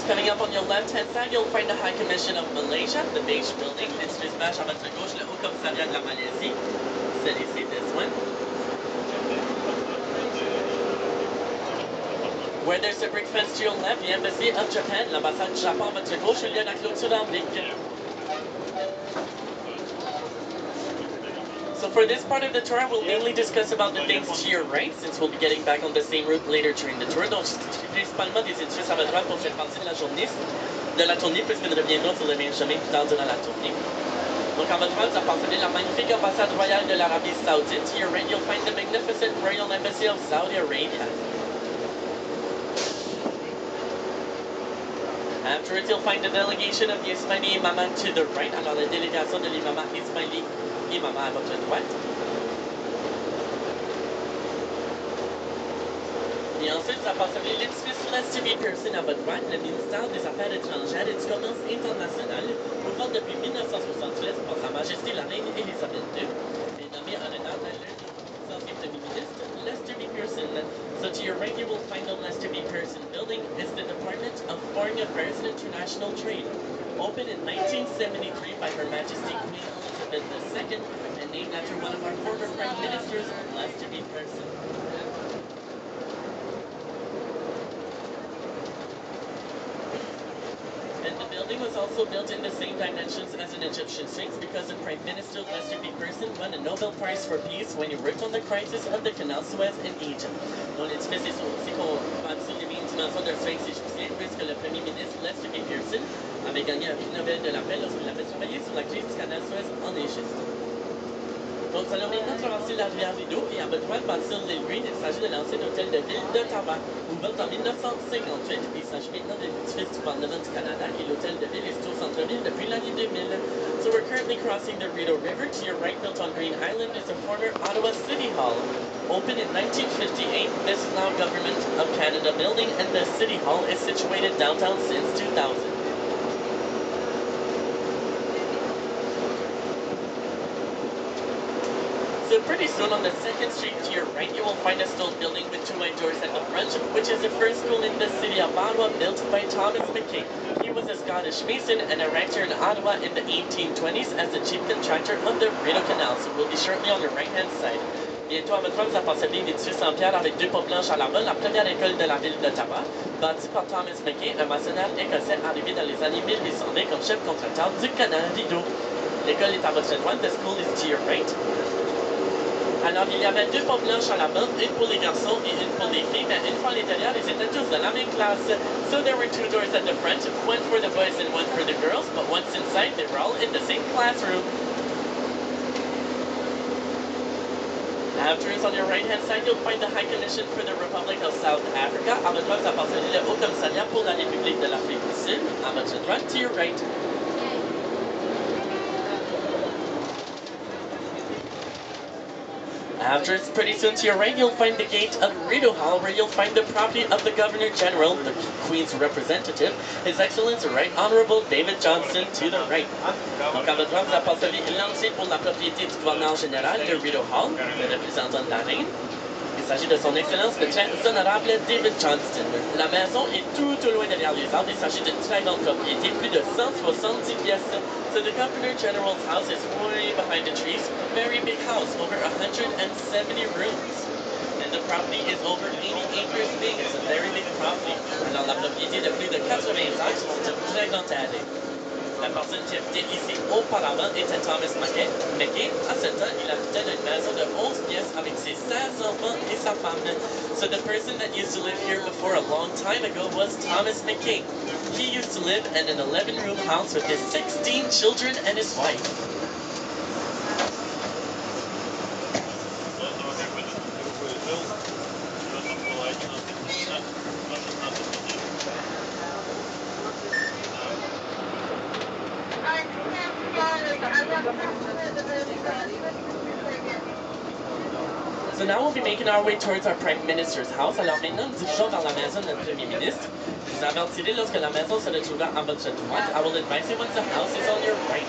coming up on your left-hand side, you'll find the High Commission of Malaysia, the beige building. It's smash à votre gauche, le Haut Commissariat de la Malaisie. C'est this one. Where there's a brick fence to your left, the Embassy of Japan, l'ambassade du Japon à votre gauche, il y a la clôture en brique. So for this part of the tour, we'll mainly discuss about the things to your right, since we'll be getting back on the same route later during the tour. Donc, principalement des édifices à votre droite pour cette partie de la tournée, puisque nous reviendrons sur le même chemin plus tard durant la tournée. Donc, à votre droite, vous apercevez la magnifique ambassade royale de l'Arabie Saoudite. To your right, you'll find the magnificent Royal Embassy of Saudi Arabia. Afterwards, you'll find the delegation of the Ismaili Imama to the right. Alors, la délégation de l'imama Ismaili Imama à votre droite. Et ensuite, ça passe avec l'édifice Lester B. Pearson à votre droite, le ministère des Affaires étrangères et du Commerce international, ouvert depuis 1973 par Sa Majesté la Reine Elisabeth II, et nommé en l'honneur de l'ancien Premier ministre Lester B. Pearson. So to your right, you will find the Lester B. Pearson building. It's the Department of Foreign Affairs and International Trade. Opened in 1973 by Her Majesty Queen Elizabeth II and named after one of our former Prime Ministers, Lester B. Pearson. And the building was also built in the same dimensions as an Egyptian Sphinx because the Prime Minister Lester B. Pearson won a Nobel Prize for Peace when he worked on the crisis of the Canal Suez in Egypt. Donc l'édifice est aussi conçu les mêmes dimensions d'un sphinx égyptien puisque le Premier ministre Lester B. Pearson avait gagné un prix Nobel de la paix lorsqu'il avait travaillé sur la crise du Canal Suez en Égypte. Donc, nous allons maintenant traverser la rivière Rideau et à votre droite, bâtir l'île Green. Il s'agit de l'ancien hôtel de ville d'Ottawa, ouvert en 1958. Il s'agit maintenant de l'édifice du Parlement du Canada et l'hôtel de ville est situé au centre-ville depuis l'année 2000. So we're currently crossing the Rideau River. To your right, built on Green Island, is the former Ottawa City Hall. Opened in 1958, this is now Government of Canada building, and the City Hall is situated downtown since 2000. So pretty soon on the 2nd Street to your right, you will find a stone building with 2 white doors at the front, which is the first school in the city of Ottawa built by Thomas McKay. He was a Scottish mason and erector in Ottawa in the 1820s as the chief contractor of the Rideau Canal, so we'll be shortly on the right-hand side. Bientôt à votre droite, vous apercevez un édifice en pierre avec 2 portes blanches à l'avant, la première école de la ville d'Ottawa, bâtie par Thomas McKay, un maçonnaire écossais arrivé dans les années 1820 comme chef contracteur du canal Rideau. L'école est à votre droite, the school is to your right. Alors, il y avait 2 portes blanches à l'avant, une pour les garçons et une pour les filles, mais une fois à l'intérieur, ils étaient tous de la même classe. So there were 2 doors at the front, one for the boys and one for the girls, but once inside, they were all in the same classroom. Afterwards, on your right-hand side, you'll find the High Commission for the Republic of South Africa. À votre droite, vous apercevez le Haut Commissariat pour la République de l'Afrique du Sud. À votre droite, to your right. Afterwards, pretty soon to your right, you'll find the gate of Rideau Hall, where you'll find the property of the Governor General, the Queen's representative, His Excellence Right Honorable David Johnston, to the right. Donc, à votre droite, vous apercevez l'entrée pour la propriété du gouverneur général de Rideau Hall, le représentant de la reine. Il s'agit de son Excellence le Très Honorable David Johnston. La maison est tout au loin derrière les arbres. Il s'agit d'une très grande propriété, plus de 170 pièces. So the Governor General's house is way behind the trees. A very big house, over 170 rooms. And the property is over 80 acres big. It's a very big property. Alors la propriété de plus de 80 acres, c'est une très grande terre. La personne qui habitait ici auparavant était Thomas McKay. À ce temps, il habitait dans une maison de 11 pièces avec ses 16 enfants et sa femme. So the person that used to live here before a long time ago was Thomas McKay. He used to live in an 11-room house with his 16 children and his wife. So now we'll be making our way towards our Prime Minister's house. Alors maintenant, nous dirigeons vers la maison de notre Premier ministre. Je vous avertirai lorsque la maison se retrouvera à votre droite. I will advise you once the house is on your right.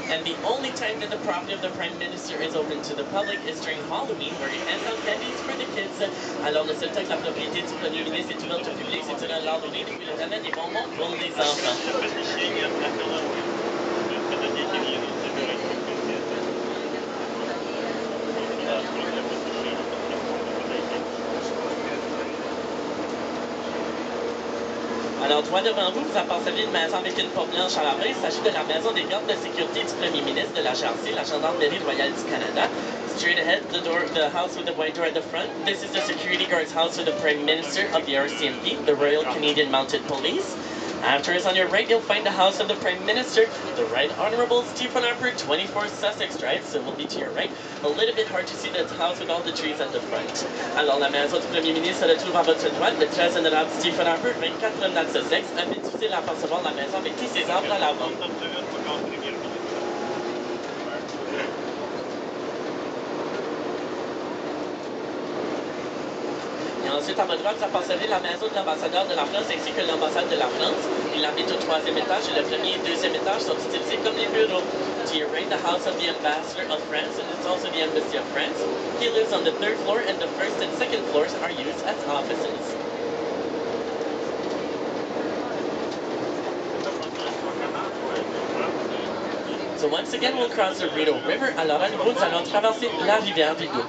And the only time that the property of the Prime Minister is open to the public is during Halloween, where he hands out candies for the kids. Alors, le seul temps que la propriété du Premier ministre est ouverte au public, c'est durant l'Halloween, et puis il ramène des bonbons pour les enfants. Alors, droit devant vous, vous apercevez une maison avec une porte blanche à l'entrée. Il s'agit de la maison des gardes de sécurité du Premier ministre de la GRC, la Gendarmerie royale du Canada. Straight ahead, the house with the white door at the front. This is the security guard's house with the Prime Minister of the RCMP, the Royal Canadian Mounted Police. After us, on your right, you'll find the house of the Prime Minister, the Right Honourable Stephen Harper, 24 Sussex Drive, so we'll be to your right. A little bit hard to see the house with all the trees at the front. Alors, la maison du Premier ministre se trouve à votre droite, le très honorable Stephen Harper, 24 promenade Sussex. Un peu difficile à percevoir la maison avec tous ses arbres à l'avant. Et ensuite, à votre droite, vous apercevez la maison de l'ambassadeur de la France ainsi que l'ambassade de la France. Il habite au 3e étage et le 1er et 2e étage sont utilisés comme les bureaux. To your right, the house of the ambassador of France, and it's also the embassy of France. He lives on the 3rd floor, and the 1st and 2nd floors are used as offices. So once again, we'll cross the Rideau River. Alors à nouveau, nous allons traverser la rivière Rideau.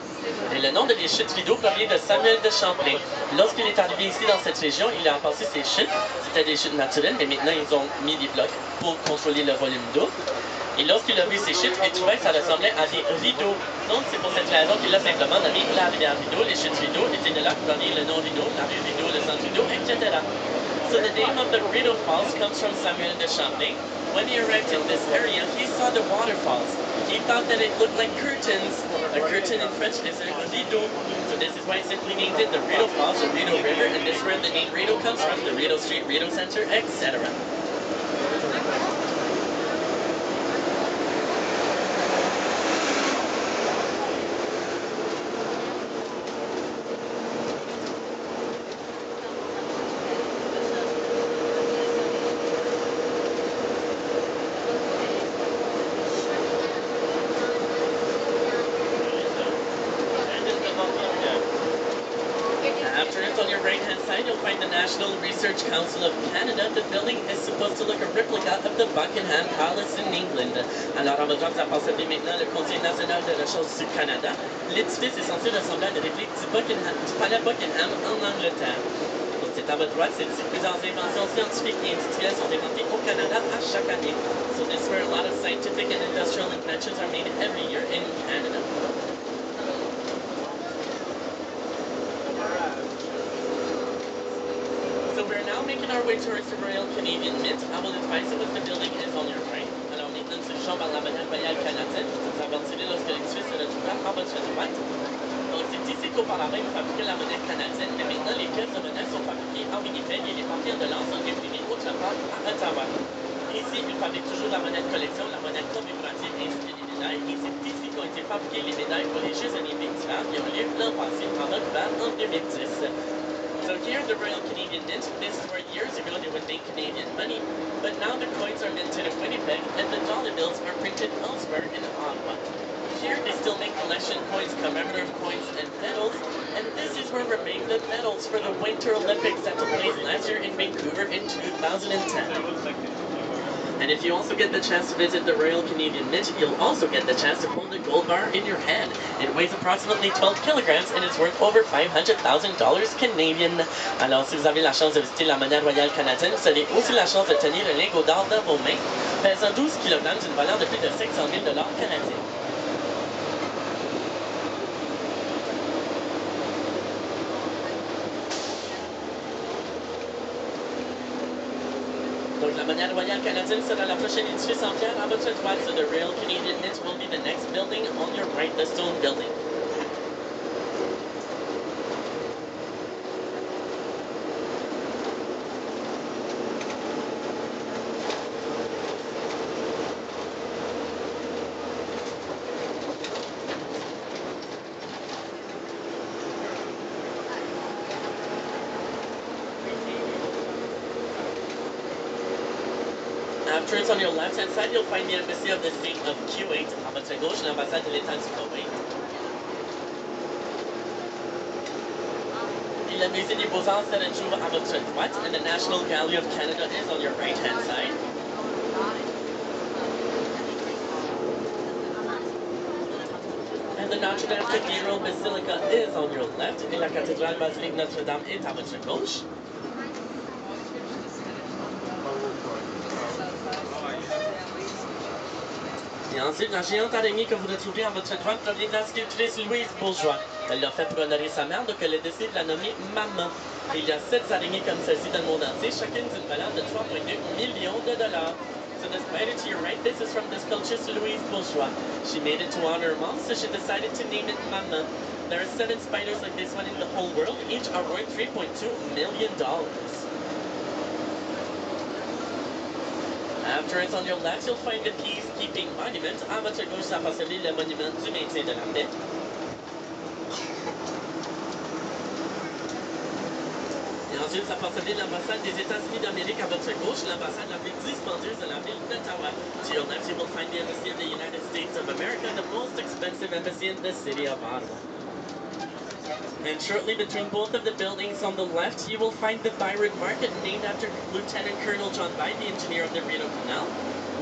Et le nom de les chutes Rideau provient de Samuel de Champlain. Lorsqu'il est arrivé ici dans cette région, il a passé ces chutes. C'était des chutes naturelles, mais maintenant ils ont mis des blocs pour contrôler le volume d'eau. Et lorsqu'il a vu ces chutes, il trouvait que ça ressemblait à des rideaux. Donc c'est pour cette raison qu'il a simplement nommé la rivière Rideau, les chutes Rideau, et c'est de là que provient le nom Rideau, la rue Rideau, le centre Rideau, etc. So the name of the Rideau Falls comes from Samuel de Champlain. When he arrived in this area, he saw the waterfalls. He thought that it looked like curtains. A curtain in French is a rideau. So this is why he simply named it the Rideau Falls, the Rideau River, and this is where the name Rideau comes from, the Rideau Street, Rideau Center, etc. Council of Canada, the building is supposed to look a replica of the Buckingham Palace in England. Alors, on va voir, vous apercevez maintenant le Conseil national de la chose du Canada. L'édifice est censé ressembler à une réplique du palais Buckingham en Angleterre. Donc, c'est à votre droite, c'est ici plusieurs inventions scientifiques et industrielles sont inventées au Canada à chaque année. So this is where a lot of scientific and industrial inventions are made every year in Canada. Making our way towards the Royal Canadian Mint, I will advise you that the building is on your right. Alors maintenant, nous touchons par la monnaie royale canadienne. Vous avertirez lorsque l'édifice se retrouvera à votre droite. Donc c'est ici qu'auparavant, ils fabriquaient la monnaie canadienne, mais maintenant, les pièces de monnaie sont fabriquées à Winnipeg et les papiers de l'an sont imprimés au Japon à Ottawa. Ici, ils fabriquent toujours la monnaie de collection, la monnaie commémorative ainsi que les médailles. Et c'est ici qu'ont été fabriquées les médailles pour les Jeux olympiques d'hiver qui ont lieu l'an passé en Vancouver en 2010. So here at the Royal Canadian Mint, this is where years ago they would make Canadian money, but now the coins are minted in Winnipeg and the dollar bills are printed elsewhere in Ottawa. Here they still make collection coins, commemorative coins, and medals, and this is where we make the medals for the Winter Olympics that took place last year in Vancouver in 2010. And if you also get the chance to visit the Royal Canadian Mint, you'll also get the chance to hold a gold bar in your hand. It weighs approximately 12 kilograms and is worth over $500,000 Canadian. Alors, si vous avez la chance de visiter la monnaie royale canadienne, vous avez aussi la chance de tenir un lingot d'or dans vos mains, pesant 12 kilogrammes d'une valeur de plus de 500 000 $ canadiens. Donc, la monnaie royale canadienne sera la prochaine édifice en pierre à votre droite. So the Royal Canadian Mint will be the next building on your right, the stone building. After it's on your left-hand side, you'll find the embassy of the state of Kuwait. À votre gauche, l'ambassade de l'État du Koweït. Et le musée des Beaux-Arts se trouve à votre droite, and the National Gallery of Canada is on your right-hand side. And the Notre Dame Cathedral Basilica is on your left, et la cathédrale basilique Notre-Dame est à votre gauche. Et ensuite, la géante araignée que vous retrouvez à votre droite provient de la sculptrice Louise Bourgeois. Elle l'a fait pour honorer sa mère, donc elle a décidé de la nommer Maman. Et il y a 7 araignées comme celle-ci dans le monde entier, chacune d'une valeur de 3,2 millions de dollars. So the spider to your right, this is from the sculptress Louise Bourgeois. She made it to honor her mom, so she decided to name it Maman. There are 7 spiders like this one in the whole world. Each are worth $3.2 million. After it's on your left, you'll find the Peacekeeping Monument. À votre gauche, ça passe le monument du maintien de la paix. Et ensuite, ça passe l'ambassade des États-Unis d'Amérique à votre gauche, l'ambassade la plus dispendieuse de la ville d'Ottawa. To your left, you will find the embassy of the United States of America, the most expensive embassy in the city of Ottawa. And shortly between both of the buildings on the left, you will find the Byron Market, named after Lieutenant Colonel John Byron, the engineer of the Rideau Canal,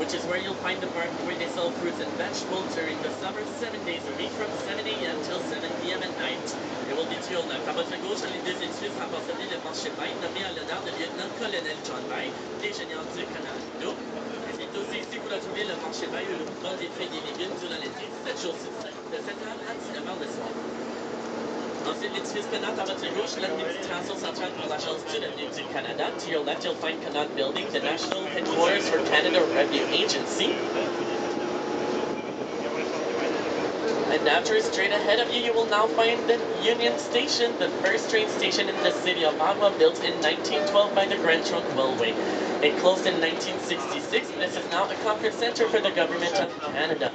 which is where you'll find the market where they sell fruits and vegetables during the summer, 7 days a week, from 7 a.m. till 7 p.m. at night. It will be to your left. À votre gauche, les deux édifices rapportent le marché Byron, nommé à l'honneur de lieutenant-colonel John Byron, ingénieur du canal Rideau. C'est aussi ici que vous retrouvez le marché Byron, où l'on des fruits et des légumes durant l'été, 7 jours sur 7, de 7h à 19h le soir. Ensuite, l'édifice Connaught à votre gauche, l'administration centrale pour l'Agence du revenu du Canada. To your left, you'll find Connaught Building, the national headquarters for Canada Revenue Agency. And after, straight ahead of you, you will now find the Union Station, the first train station in the city of Ottawa, built in 1912 by the Grand Trunk Railway. It closed in 1966. This is now a conference center for the government of Canada.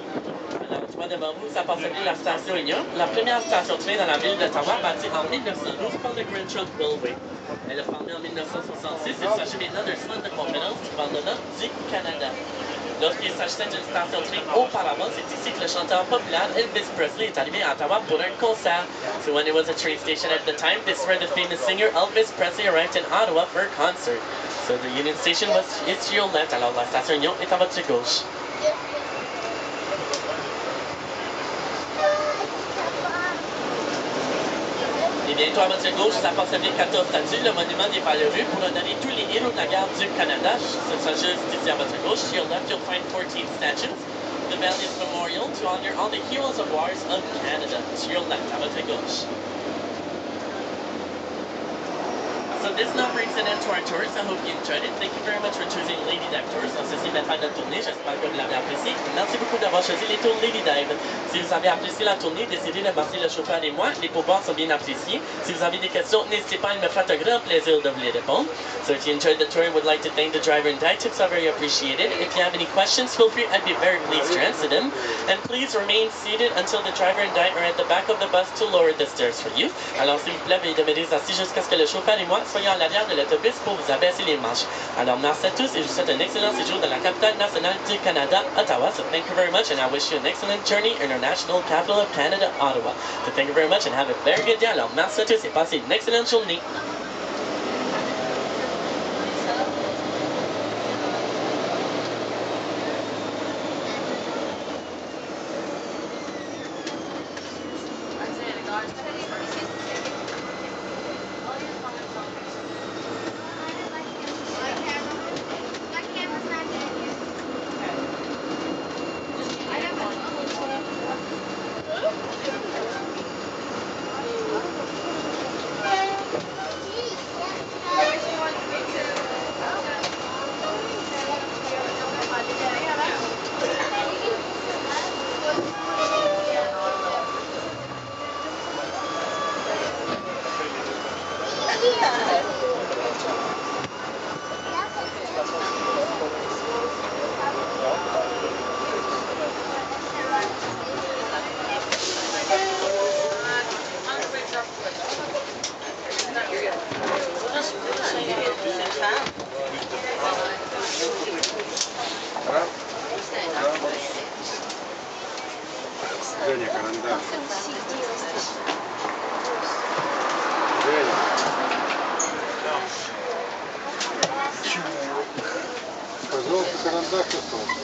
Devant vous, ça passe la station Union, la première station de train dans la ville d'Ottawa, bâtie en 1912 par le Grand Trunk Railway. Elle a formé en 1966 et s'agit maintenant d'un centre de conférence du Parlement du Canada. Lorsqu'il s'agissait d'une station de train auparavant, c'est ici que le chanteur populaire Elvis Presley est arrivé à Ottawa pour un concert. So when it was a train station at the time, this is where the famous singer Elvis Presley arrived in Ottawa for a concert. So the Union Station is to your left, alors la station Union est à votre gauche. Et bientôt à votre gauche, ça passe avec 14 statues, le monument des Valeureux, pour honorer tous les héros de la guerre du Canada. Ce sera juste ici à votre gauche. To your left, you'll find 14 statues. The Valiant Memorial to honor all the heroes of wars of Canada. To your left, à votre gauche. So this now brings an end to our tours. I hope you enjoyed it. Thank you very much for choosing Lady Dive Tours. On ceci met fin de notre tournée. J'espère que vous l'avez apprécié. Merci beaucoup d'avoir choisi les tours Lady Dive. Si vous avez apprécié la tournée, décidez de remercier le chauffeur et moi. Les pourboires sont bien appréciés. Si vous avez des questions, n'hésitez pas à me faire un grand plaisir de vous les répondre. So if you enjoyed the tour and would like to thank the driver and dive tips, are very appreciated. If you have any questions, feel free. I'd be very pleased to answer them. And please remain seated until the driver and dive are at the back of the bus to lower the stairs for you. Alors s'il vous plaît, veuillez demeurer assis jusqu'à ce que le chauffeur et moi soyons à l'arrière de l'autobus pour vous abaisser les marches. Alors merci à tous et je vous souhaite un excellent séjour dans la capitale nationale du Canada, Ottawa. So thank you very much and I wish you an excellent journey in our national capital of Canada, Ottawa. So thank you very much and have a very good day. Alors merci à tous et passez une excellente journée. Just Пожалуйста, карандаш остался.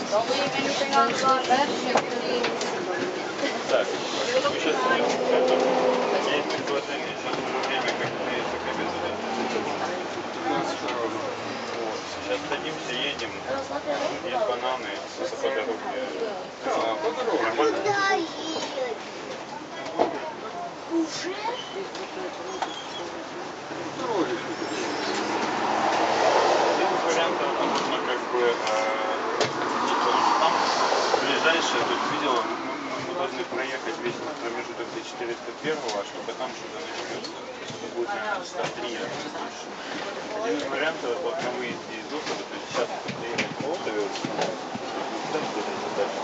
Don't leave anything on the bed. Так, мы сейчас есть предложение, сейчас уже время, как имеется к обеду, да? 15 дорог. Вот. Сейчас садимся, едем, есть бананы, по дороге. По дороге. Нормально? Уже? Дороги. Один из вариантов, это можно как бы, потому что там ближайшее, то есть видела, мы должны проехать весь промежуток до 401, а чтобы там что-то начнется. То есть это будет наверное, часа 3, а не больше. Один из вариантов, это вот на выезде из Уфа, то есть сейчас приехать в Молдове, там куда-то дальше.